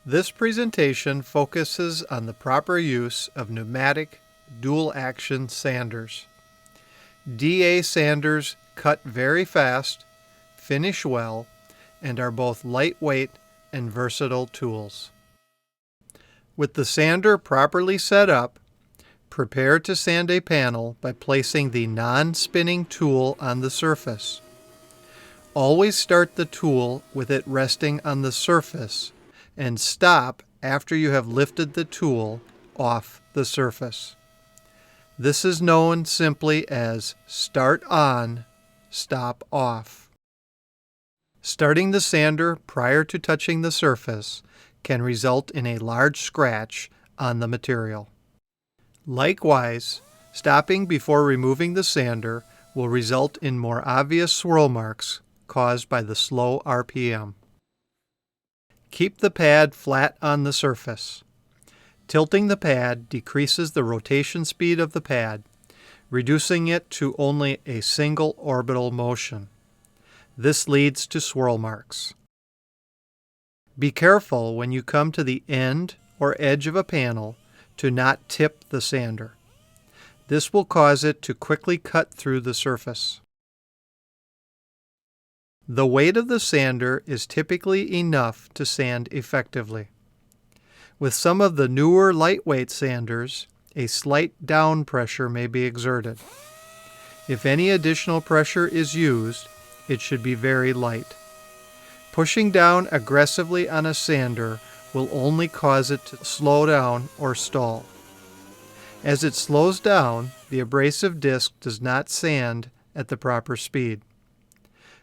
This presentation focuses on the proper use of pneumatic dual-action sanders. DA sanders cut very fast, finish well, and are both lightweight and versatile tools. With the sander properly set up, prepare to sand a panel by placing the non-spinning tool on the surface. Always start the tool with it resting on the surface and stop after you have lifted the tool off the surface. This is known simply as start on, stop off. Starting the sander prior to touching the surface can result in a large scratch on the material. Likewise, stopping before removing the sander will result in more obvious swirl marks caused by the slow RPM. Keep the pad flat on the surface. Tilting the pad decreases the rotation speed of the pad, reducing it to only a single orbital motion. This leads to swirl marks. Be careful when you come to the end or edge of a panel to not tip the sander. This will cause it to quickly cut through the surface. The weight of the sander is typically enough to sand effectively. With some of the newer lightweight sanders, a slight down pressure may be exerted. If any additional pressure is used, it should be very light. Pushing down aggressively on a sander will only cause it to slow down or stall. As it slows down, the abrasive disc does not sand at the proper speed.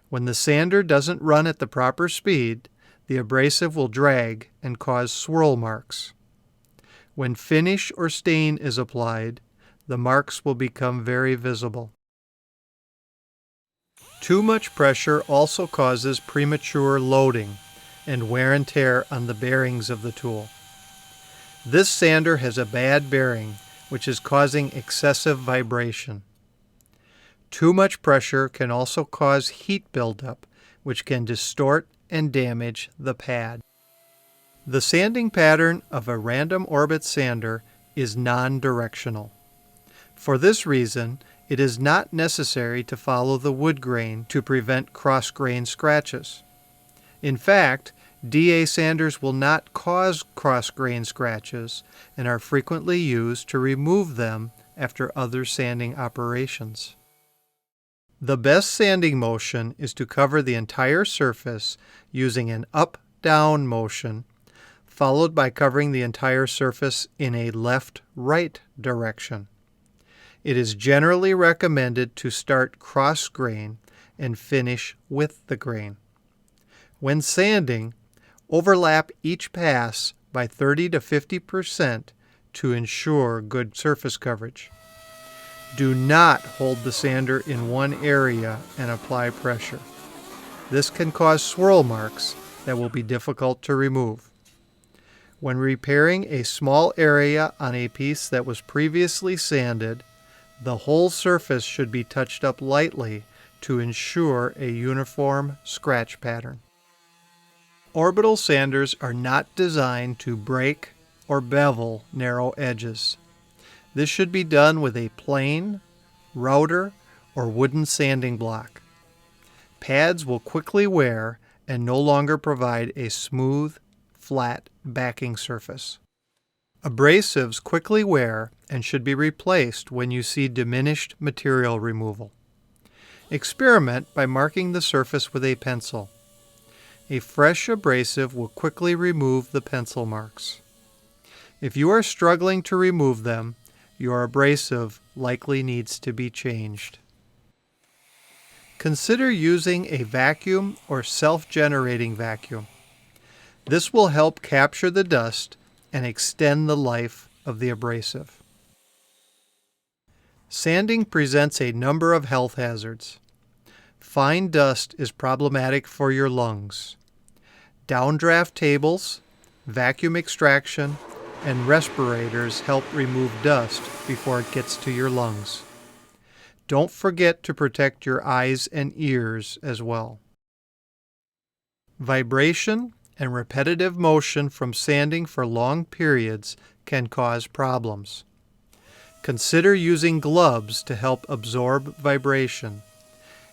When the sander doesn't run at the proper speed, the abrasive will drag and cause swirl marks. When finish or stain is applied, the marks will become very visible. Too much pressure also causes premature loading and wear and tear on the bearings of the tool. This sander has a bad bearing, which is causing excessive vibration. Too much pressure can also cause heat buildup, which can distort and damage the pad. The sanding pattern of a random orbit sander is non-directional. For this reason, it is not necessary to follow the wood grain to prevent cross-grain scratches. In fact, DA sanders will not cause cross-grain scratches and are frequently used to remove them after other sanding operations. The best sanding motion is to cover the entire surface using an up-down motion, followed by covering the entire surface in a left-right direction. It is generally recommended to start cross-grain and finish with the grain. When sanding, overlap each pass by 30 to 50% to ensure good surface coverage. Do not hold the sander in one area and apply pressure. This can cause swirl marks that will be difficult to remove. When repairing a small area on a piece that was previously sanded, the whole surface should be touched up lightly to ensure a uniform scratch pattern. Orbital sanders are not designed to break or bevel narrow edges. This should be done with a plane, router, or wooden sanding block. Pads will quickly wear and no longer provide a smooth, flat backing surface. Abrasives quickly wear and should be replaced when you see diminished material removal. Experiment by marking the surface with a pencil. A fresh abrasive will quickly remove the pencil marks. If you are struggling to remove them, your abrasive likely needs to be changed. Consider using a vacuum or self-generating vacuum. This will help capture the dust and extend the life of the abrasive. Sanding presents a number of health hazards. Fine dust is problematic for your lungs. Downdraft tables, vacuum extraction, and respirators help remove dust before it gets to your lungs. Don't forget to protect your eyes and ears as well. Vibration and repetitive motion from sanding for long periods can cause problems. Consider using gloves to help absorb vibration,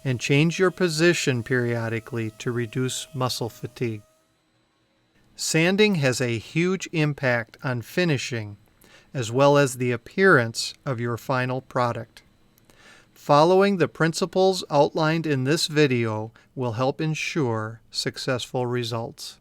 and change your position periodically to reduce muscle fatigue. Sanding has a huge impact on finishing, as well as the appearance of your final product. Following the principles outlined in this video will help ensure successful results.